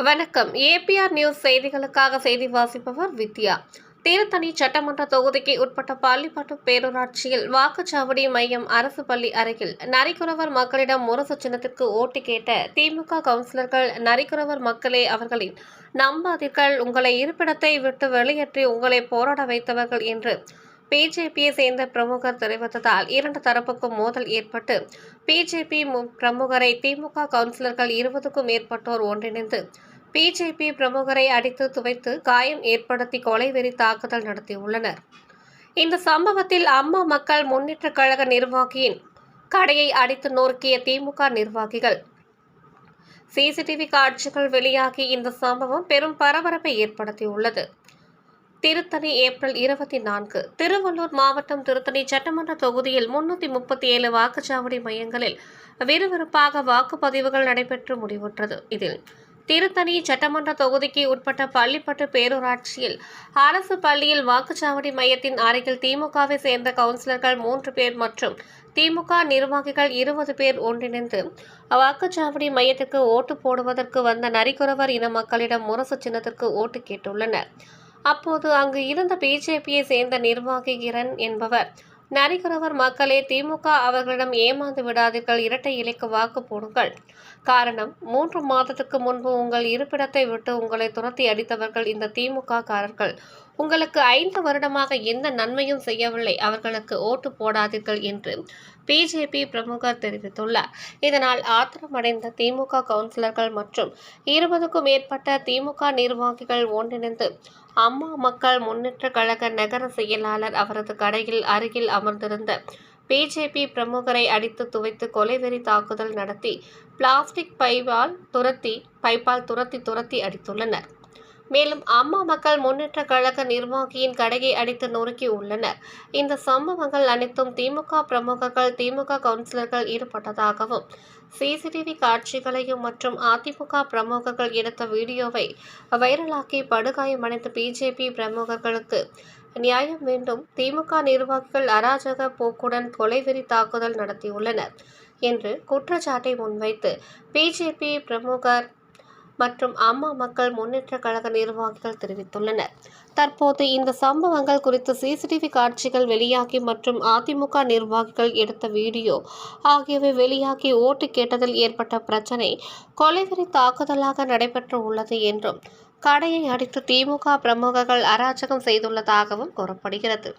வணக்கம். APR news செய்திகளுக்காக செய்தி வாசிப்பவர் வித்யா. திருத்தணி சட்டமன்ற தொகுதிக்கு உட்பட்ட பள்ளிப்பட்டு பேரூராட்சியில் வாக்குச்சாவடி மையம் அரசு பள்ளி அருகில் நரிக்குறவர் மக்களிடம் முரசு சின்னத்திற்கு ஓட்டு கேட்ட திமுக கவுன்சிலர்கள், நரிக்குறவர் மக்களே, அவர்களின் நம்பாதீர்கள், உங்களை இருப்பிடத்தை விட்டு வெளியேற்றி உங்களை போராட வைத்தவர்கள் என்று பிஜேபியை சேர்ந்த பிரமுகர் தெரிவித்ததால் இரண்டு தரப்புக்கும் மோதல் ஏற்பட்டு பிஜேபி பிரமுகரை திமுக கவுன்சிலர்கள் 20க்கும் மேற்பட்டோர் ஒன்றிணைந்து பிஜேபி பிரமுகரை அடித்து துவைத்து காயம் ஏற்படுத்தி கொலைவெறி தாக்குதல் நடத்தியுள்ளனர். இந்த சம்பவத்தில் அம்மா மக்கள் முன்னேற்ற கழக நிர்வாகியின் கடையை அடித்து நொறுக்கிய திமுக நிர்வாகிகள். சிசிடிவி காட்சிகள் வெளியாகி இந்த சம்பவம் பெரும் பரபரப்பை ஏற்படுத்தியுள்ளது. திருத்தணி ஏப்ரல் 24. திருவள்ளூர் மாவட்டம் திருத்தணி சட்டமன்ற தொகுதியில் 337 வாக்குச்சாவடி மையங்களில் விறுவிறுப்பாக வாக்குப்பதிவுகள் நடைபெற்று முடிவுற்றது. இதில் திருத்தணி சட்டமன்ற தொகுதிக்கு உட்பட்ட பள்ளிப்பட்டு பேரூராட்சியில் அரசு பள்ளியில் வாக்குச்சாவடி மையத்தின் அருகில் திமுகவை சேர்ந்த கவுன்சிலர்கள் 3 பேர் மற்றும் திமுக நிர்வாகிகள் 20 பேர் ஒன்றிணைந்து வாக்குச்சாவடி மையத்திற்கு ஓட்டு போடுவதற்கு வந்த நரிக்குறவர் இன மக்களிடம் முரசு சின்னத்திற்கு ஓட்டு கேட்டுள்ளனர். அப்போது அங்கு இருந்த பிஜேபியை சேர்ந்த நிர்வாகி கிரண் என்பவர், நரிக்குறவர் மக்களே, திமுக அவர்களிடம் ஏமாந்து விடாதீர்கள், இரட்டை இலைக்கு வாக்கு போடுங்கள். காரணம், 3 மாதத்துக்கு முன்பு உங்கள் இருப்பிடத்தை விட்டு உங்களை துரத்தி அடித்தவர்கள் இந்த திமுக காரர்கள். உங்களுக்கு 5 வருடமாக எந்த நன்மையும் செய்யவில்லை, அவர்களுக்கு ஓட்டு போடாதீர்கள் என்று பிஜேபி பிரமுகர் தெரிவித்துள்ளார். இதனால் ஆத்திரமடைந்த திமுக கவுன்சிலர்கள் மற்றும் 20க்கும் மேற்பட்ட திமுக நிர்வாகிகள் ஒன்றிணைந்து அம்மா மக்கள் முன்னேற்ற கழக நகர செயலாளர் அவரது கடையில் அருகில் அமர்ந்திருந்த பிஜேபி பிரமுகரை அடித்து துவைத்து கொலைவெறி தாக்குதல் நடத்தி பிளாஸ்டிக் பைப்பால் துரத்தி அடித்துள்ளனர். மேலும் அம்மா மக்கள் முன்னேற்ற கழக நிர்வாகியின் கடையை அடித்து நொறுக்கி உள்ளனர். இந்த சம்பவங்கள் அனைத்தும் திமுக பிரமுகர்கள், திமுக கவுன்சிலர்கள் ஈடுபட்டதாகவும், சிசிடிவி காட்சிகளையும் மற்றும் அதிமுக பிரமுகர்கள் எடுத்த வீடியோவை வைரலாக்கி படுகாயமடைந்த பிஜேபி பிரமுகர்களுக்கு நியாயம் வேண்டும், திமுக நிர்வாகிகள் அராஜக போக்குடன் கொலைவெறி தாக்குதல் நடத்தியுள்ளனர் என்று குற்றச்சாட்டை முன்வைத்து பிஜேபி பிரமுகர் மற்றும் அம்மா மக்கள் முன்னேற்ற கழக நிர்வாகிகள் தெரிவித்துள்ளனர். தற்போது இந்த சம்பவங்கள் குறித்து சிசிடிவி காட்சிகள் வெளியாகி மற்றும் அதிமுக நிர்வாகிகள் எடுத்த வீடியோ ஆகியவை வெளியாகி ஓட்டு கேட்டதில் ஏற்பட்ட பிரச்சனை கொலைவெறி தாக்குதலாக நடைபெற்று உள்ளது என்றும், கடையை அடித்து திமுக பிரமுகர்கள் அராஜகம் செய்துள்ளதாகவும் கூறப்படுகிறது.